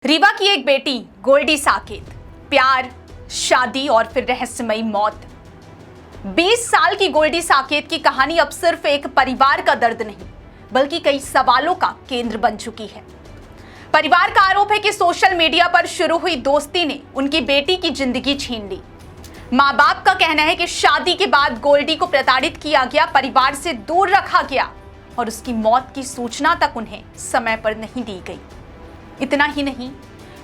रीवा की एक बेटी गोल्डी साकेत, प्यार, शादी और फिर रहस्यमयी मौत। 20 साल की गोल्डी साकेत की कहानी अब सिर्फ एक परिवार का दर्द नहीं, बल्कि कई सवालों का केंद्र बन चुकी है। परिवार का आरोप है कि सोशल मीडिया पर शुरू हुई दोस्ती ने उनकी बेटी की जिंदगी छीन ली। माँ बाप का कहना है कि शादी के बाद गोल्डी को प्रताड़ित किया गया, परिवार से दूर रखा गया और उसकी मौत की सूचना तक उन्हें समय पर नहीं दी गई। इतना ही नहीं,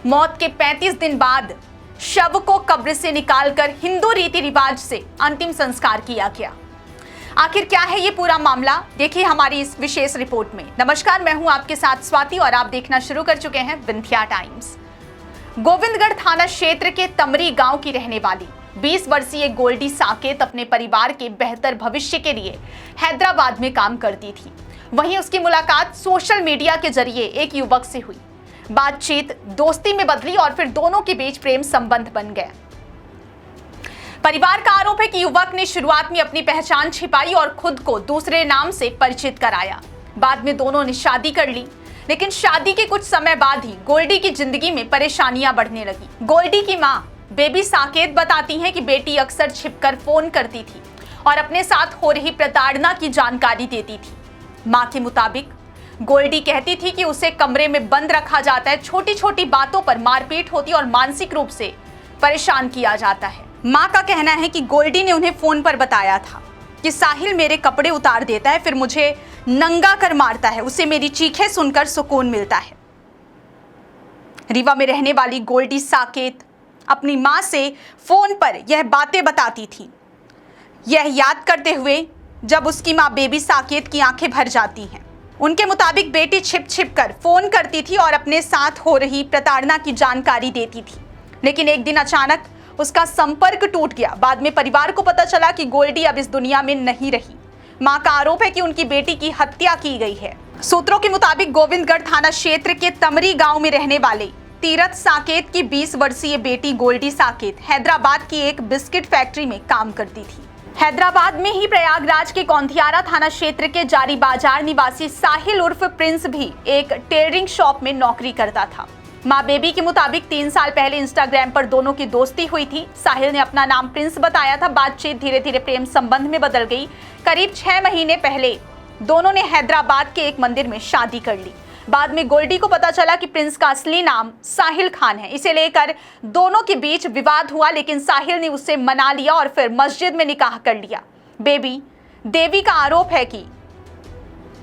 मौत के 35 दिन बाद शव को कब्र से निकालकर हिंदू रीति रिवाज से अंतिम संस्कार किया गया। आखिर क्या है ये पूरा मामला, देखिए हमारी इस विशेष रिपोर्ट में। नमस्कार, मैं हूं आपके साथ स्वाति और आप देखना शुरू कर चुके हैं विंध्या टाइम्स। गोविंदगढ़ थाना क्षेत्र के तमरी गांव की रहने वाली 20 वर्षीय गोल्डी साकेत अपने परिवार के बेहतर भविष्य के लिए हैदराबाद में काम करती थी। वहीं उसकी मुलाकात सोशल मीडिया के जरिए एक युवक से हुई। बातचीत दोस्ती में बदली और फिर दोनों के बीच प्रेम संबंध बन गया। परिवार का आरोप है कि युवक ने शुरुआत में अपनी पहचान छिपाई और खुद को दूसरे नाम से परिचित कराया। बाद में दोनों ने शादी कर ली, लेकिन शादी के कुछ समय बाद ही गोल्डी की जिंदगी में परेशानियां बढ़ने लगी। गोल्डी की मां बेबी साकेत बताती हैं कि बेटी अक्सर छिपकर फोन करती थी और अपने साथ हो रही प्रताड़ना की जानकारी देती थी। मां के मुताबिक गोल्डी कहती थी कि उसे कमरे में बंद रखा जाता है, छोटी छोटी बातों पर मारपीट होती और मानसिक रूप से परेशान किया जाता है। मां का कहना है कि गोल्डी ने उन्हें फोन पर बताया था कि साहिल मेरे कपड़े उतार देता है, फिर मुझे नंगा कर मारता है, उसे मेरी चीखें सुनकर सुकून मिलता है। रीवा में रहने वाली गोल्डी साकेत अपनी मां से फोन पर यह बातें बताती थी, यह याद करते हुए जब उसकी मां बेबी साकेत की आंखें भर जाती हैं। उनके मुताबिक बेटी छिप छिप कर फोन करती थी और अपने साथ हो रही प्रताड़ना की जानकारी देती थी, लेकिन एक दिन अचानक उसका संपर्क टूट गया। बाद में परिवार को पता चला कि गोल्डी अब इस दुनिया में नहीं रही। मां का आरोप है कि उनकी बेटी की हत्या की गई है। सूत्रों के मुताबिक गोविंदगढ़ थाना क्षेत्र के तमरी गांव में रहने वाले तीरथ साकेत की 20 वर्षीय बेटी गोल्डी साकेत हैदराबाद की एक बिस्किट फैक्ट्री में काम करती थी। हैदराबाद में ही प्रयागराज के कौंथियारा थाना क्षेत्र के जारी बाजार निवासी साहिल उर्फ प्रिंस भी एक टेलरिंग शॉप में नौकरी करता था। मां बेबी के मुताबिक 3 साल पहले इंस्टाग्राम पर दोनों की दोस्ती हुई थी। साहिल ने अपना नाम प्रिंस बताया था। बातचीत धीरे धीरे प्रेम संबंध में बदल गई। करीब 6 महीने पहले दोनों ने हैदराबाद के एक मंदिर में शादी कर ली। बाद में गोल्डी को पता चला कि प्रिंस का असली नाम साहिल खान है। इसे लेकर दोनों के बीच विवाद हुआ, लेकिन साहिल ने उसे मना लिया और फिर मस्जिद में निकाह कर लिया। बेबी देवी का आरोप है कि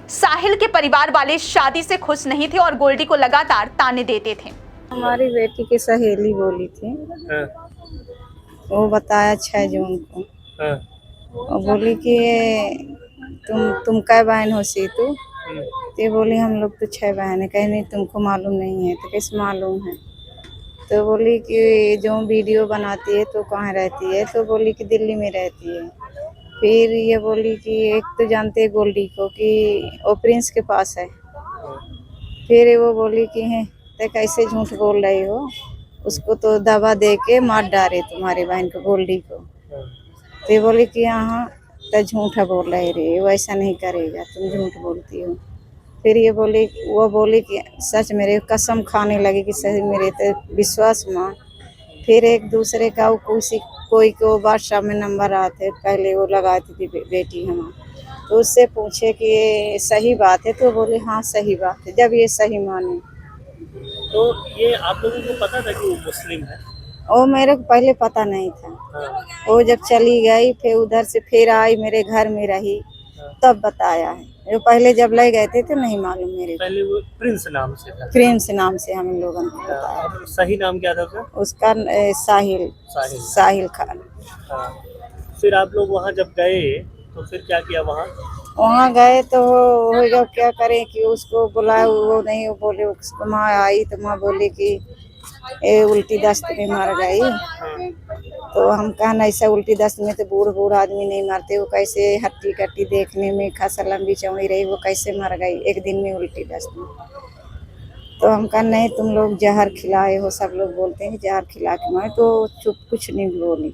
साहिल के परिवार वाले शादी से खुश नहीं थे और गोल्डी को लगातार ताने देते थे। हमारी बेटी की सहेली बोली थी, हाँ, वो बताया 6 जून को। हाँ, वो बोली कि तुम कै बहन हो सीतू? तो बोली हम लोग तो 6 बहन है। कहीं नहीं, तुमको मालूम नहीं है तो कैसे मालूम है? तो बोली कि जो वीडियो बनाती है तो कहाँ रहती है? तो बोली कि दिल्ली में रहती है। फिर ये बोली कि एक तो जानते हैं गोल्डी को कि वो प्रिंस के पास है। फिर वो बोली कि हैं तो कैसे झूठ बोल रही हो, उसको तो दवा दे के मार डाले तुम्हारी बहन को, गोल्डी को। तो ये बोली कि हाँ तो झूठा बोल रहे रे, वो ऐसा नहीं करेगा, तुम झूठ बोलती हो। फिर ये बोली, वो बोली कि सच मेरे कसम खाने लगी कि सही मेरे तो विश्वास माँ। फिर एक दूसरे का वो कोई को व्हाट्सएप में नंबर आते पहले वो लगाती थी बेटी हमारी, तो उससे पूछे कि ये सही बात है? तो बोले हाँ सही बात है। जब ये सही माने तो ये आप लोगों को पता था कि वो मुस्लिम है? वो मेरे को पहले पता नहीं था। हाँ, वो जब चली गई फिर उधर से फिर आई, मेरे घर में रही, तब बताया है। जो पहले जब ले गए थे तो नहीं मालूम मेरे को। पहले वो प्रिंस नाम से था। प्रिंस नाम से हम लोगों को बताया। और सही नाम क्या था उसका? उसका साहिल खान। हाँ। फिर आप लोग वहाँ जब गए तो फिर क्या किया वहाँ? वहाँ गए तो वो जब क्या करें कि उसको बुलाए, वो नहीं, वो बोले उसको माँ आई तो माँ बोली कि ए उल्टी दस्त में मर गई। हाँ, तो हम कहा ऐसा उल्टी दस्त में तो बूढ़ आदमी नहीं मरते, वो कैसे हट्टी कट्टी देखने में खासा लंबी चौड़ी रही, वो कैसे मर गई एक दिन में उल्टी दस्त में? तो हम कहा नहीं तुम लोग जहर खिलाए हो, सब लोग बोलते हैं जहर खिला के मारे। तो चुप, कुछ नहीं बोली,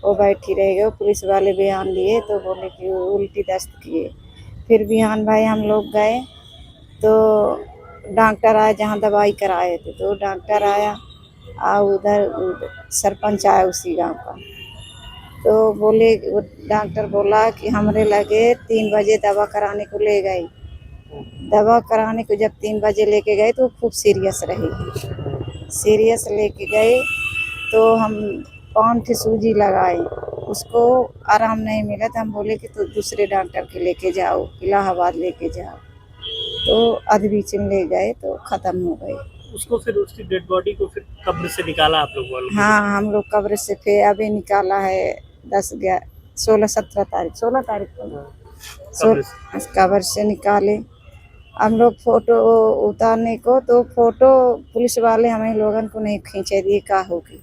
वो बैठी रह गए। पुलिस वाले बयान लिए तो बोले कि वो उल्टी दस्त किए। फिर बिहान भाई हम लोग गए तो डॉक्टर आया जहाँ दवाई कराए थे, तो डॉक्टर आया उधर सरपंच आया उसी गांव का, तो बोले वो डॉक्टर बोला कि हमरे लगे 3 बजे दवा कराने को ले गए। दवा कराने को जब 3 बजे लेके गए तो वो खूब सीरियस रही। सीरियस लेके गए तो हम 5 सूजी लगाए, उसको आराम नहीं मिला, तो हम बोले कि तो दूसरे डॉक्टर के लेके जाओ, इलाहाबाद लेके जाओ। तो अध बीच में ले गए तो ख़त्म हो गए। उसको फिर उसकी डेड बॉडी को फिर कब्र से निकाला आप लोग वालों ने? हाँ, हम लोग कब्र से फिर अभी निकाला है 16 तारीख को कब्र से। कब्र से निकाले। हम लोग फोटो उतारने को, तो फोटो पुलिस वाले हमें लोगन को नहीं खींचे दिए, का होगी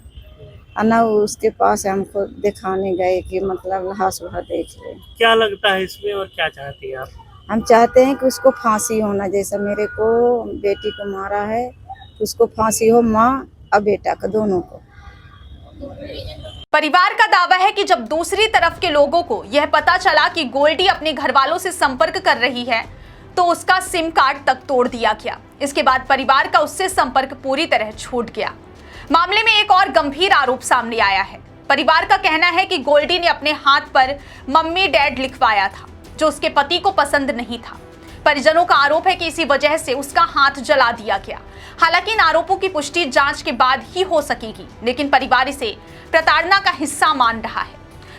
ना उसके पास हमको दिखाने गए कि मतलब लाश वहाँ देख ले। क्या लगता है इसमें और क्या चाहती हैं आप? हम चाहते हैं कि उसको फांसी होना, जैसा मेरे को बेटी को मारा है उसको फांसी हो, माँ और बेटा का दोनों को। परिवार का दावा है कि जब दूसरी तरफ के लोगों को यह पता चला कि गोल्डी अपने घर वालों से संपर्क कर रही है तो उसका सिम कार्ड तक तोड़ दिया गया। इसके बाद परिवार का उससे संपर्क पूरी तरह छूट गया। मामले में एक और गंभीर आरोप सामने आया है। परिवार का कहना है कि गोल्डी ने अपने हाथ पर मम्मी डैड लिखवाया था, जो उसके पति को पसंद नहीं था। परिजनों का आरोप है कि इसी वजह से उसका हाथ जला दिया गया। हालांकि इन आरोपों की पुष्टि जांच के बाद ही हो सकेगी, लेकिन परिवार इसे प्रताड़ना का हिस्सा मान रहा है।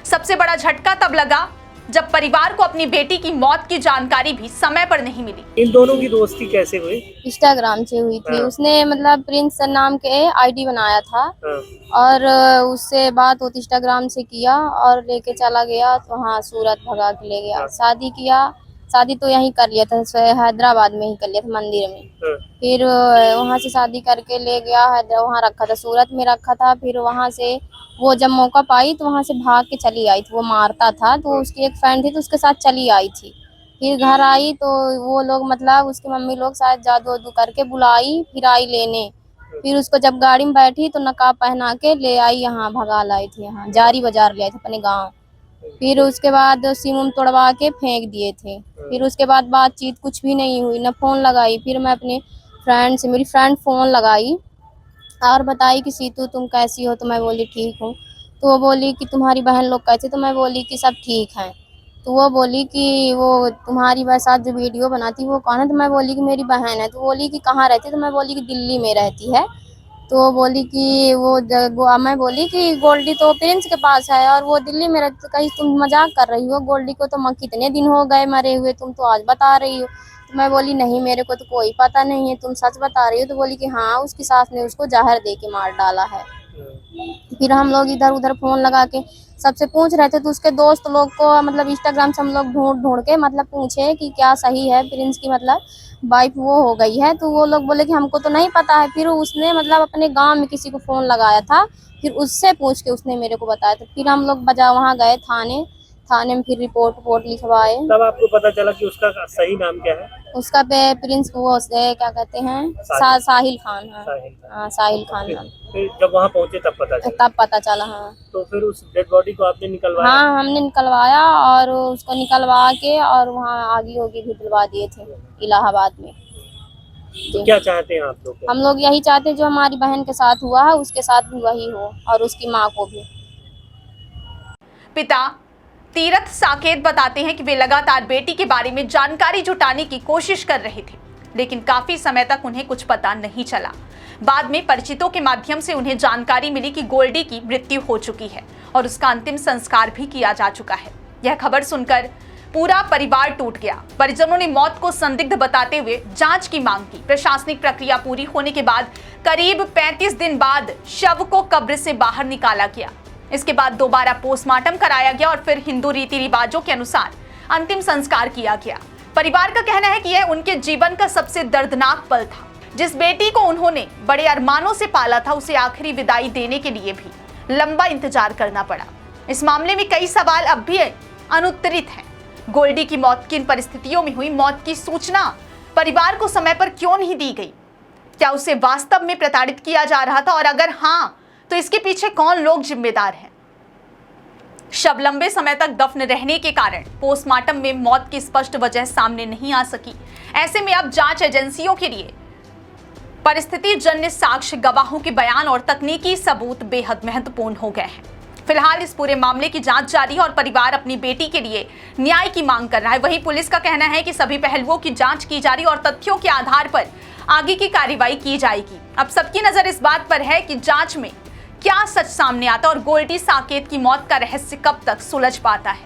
सबसे बड़ा झटका तब लगा जब परिवार को अपनी बेटी की मौत की जानकारी भी समय पर नहीं मिली। इन दोनों की दोस्ती कैसे हुई? इंस्टाग्राम से हुई थी। उसने मतलब प्रिंस नाम के आईडी बनाया था हाँ। और उससे बात होती इंस्टाग्राम से किया और लेके चला गया, तो हाँ सूरत भगा के ले गया। शादी किया, शादी तो यहीं कर लिया था, हैदराबाद में ही कर लिया था मंदिर में। हाँ। फिर वहाँ से शादी करके ले गया, वहाँ रखा था, सूरत में रखा था। फिर वहाँ से वो जब मौका पाई तो वहाँ से भाग के चली आई थी। वो मारता था तो उसकी एक फ्रेंड थी तो उसके साथ चली आई थी। फिर घर आई तो वो लोग मतलब उसकी मम्मी लोग शायद जादू वादू करके बुलाई, फिर आई लेने। फिर उसको जब गाड़ी में बैठी तो नकाब पहना के ले आई, यहाँ भगा लाई थी, यहाँ जारी बाजार ले आई थी अपने गाँव। फिर उसके बाद सिम उम तोड़वा के फेंक दिए थे। फिर उसके बाद बातचीत कुछ भी नहीं हुई, न फोन लगाई। फिर मैं अपने फ्रेंड से, मेरी फ्रेंड फोन लगाई और बताई कि सीतू तुम कैसी हो, तो मैं बोली ठीक हूँ। तो वो बोली कि तुम्हारी बहन लोग कैसे, तो मैं बोली कि सब ठीक हैं। तो वो बोली कि वो तुम्हारी साथ जो वीडियो बनाती वो कौन है, तो मैं बोली कि मेरी बहन है। तो बोली कि कहाँ रहती है, तो मैं बोली कि दिल्ली में रहती है। तो वो बोली कि मैं बोली कि गोल्डी तो प्रिंस के पास है और वो दिल्ली में रहती। तो कहीं तुम मजाक कर रही हो, गोल्डी को तो कितने दिन हो गए मरे हुए, तुम तो आज बता रही हो। तो मैं बोली नहीं, मेरे को तो कोई पता नहीं है, तुम सच बता रही हो। तो बोली कि हाँ, उसकी सास ने उसको जहर दे के मार डाला है। फिर हम लोग इधर उधर फोन लगा के सबसे पूछ रहे थे, तो उसके दोस्त लोग को मतलब इंस्टाग्राम से हम लोग ढूंढ ढूंढ के मतलब पूछे कि क्या सही है प्रिंस की मतलब वाइफ वो हो गई है। तो वो लोग बोले कि हमको तो नहीं पता है। फिर उसने मतलब अपने गांव में किसी को फोन लगाया था, फिर उससे पूछ के उसने मेरे को बताया। तो फिर हम लोग वहाँ गए थाने में, फिर रिपोर्ट लिखवाए। तब आपको पता चला कि उसका सही नाम क्या है? उसका प्रिंस वो क्या कहते हैं, साहिल खान। हाँ, साहिल खान नाम। फिर जब वहाँ पहुँचे तब पता चला? हाँ। तो फिर उस डेड बॉडी को आपने निकलवाया? हाँ, हमने निकलवाया और उसको निकलवा के और वहाँ आगे होगी भी दिलवा दिए थे इलाहाबाद में। तो क्या चाहते हैं आप लोग? हम लोग यही चाहते हैं जो हमारी बहन के साथ हुआ है उसके साथ भी वही हो और उसकी माँ को भी। पिता तीरथ साकेत बताते हैं कि वे लगातार बेटी के बारे में जानकारी जुटाने की कोशिश कर रहे थे, लेकिन काफी समय तक उन्हें कुछ पता नहीं चला। बाद में परिचितों के माध्यम से उन्हें जानकारी मिली कि गोल्डी की मृत्यु हो चुकी है और उसका अंतिम संस्कार भी किया जा चुका है। यह खबर सुनकर पूरा परिवार टूट गया। परिजनों ने मौत को संदिग्ध बताते हुए जांच की मांग की। प्रशासनिक प्रक्रिया पूरी होने के बाद करीब 35 दिन बाद शव को कब्र से बाहर निकाला गया। इसके बाद दोबारा पोस्टमार्टम कराया गया और फिर हिंदू रीति रिवाजों के अनुसार अंतिम संस्कार किया गया। परिवार का कहना है कि यह उनके जीवन का सबसे दर्दनाक पल था। जिस बेटी को उन्होंने बड़े अरमानों से पाला था, उसे आखिरी विदाई देने के लिए भी लंबा इंतजार करना पड़ा। इस मामले में कई सवाल अब भी अनुत्तरित हैं। गोल्डी की मौत किन परिस्थितियों में हुई? मौत की सूचना परिवार को समय पर क्यों नहीं दी गई? क्या उसे वास्तव में प्रताड़ित किया जा रहा था, और अगर हाँ तो इसके पीछे कौन लोग जिम्मेदार हैं? शव लंबे समय तक दफन रहने के कारण पोस्टमार्टम में मौत की स्पष्ट वजह सामने नहीं आ सकी। ऐसे में अब जांच एजेंसियों के लिए परिस्थिति जन्य साक्ष्य, गवाहों के बयान और तकनीकी सबूत बेहद महत्वपूर्ण हो गए हैं। फिलहाल इस पूरे मामले की जांच जारी है और परिवार अपनी बेटी के लिए न्याय की मांग कर रहा है। वहीं पुलिस का कहना है कि सभी पहलुओं की जांच की जा रही है और तथ्यों के आधार पर आगे की कार्रवाई की जाएगी। अब सबकी नजर इस बात पर है कि जांच में क्या सच सामने आता है और गोल्डी साकेत की मौत का रहस्य कब तक सुलझ पाता है।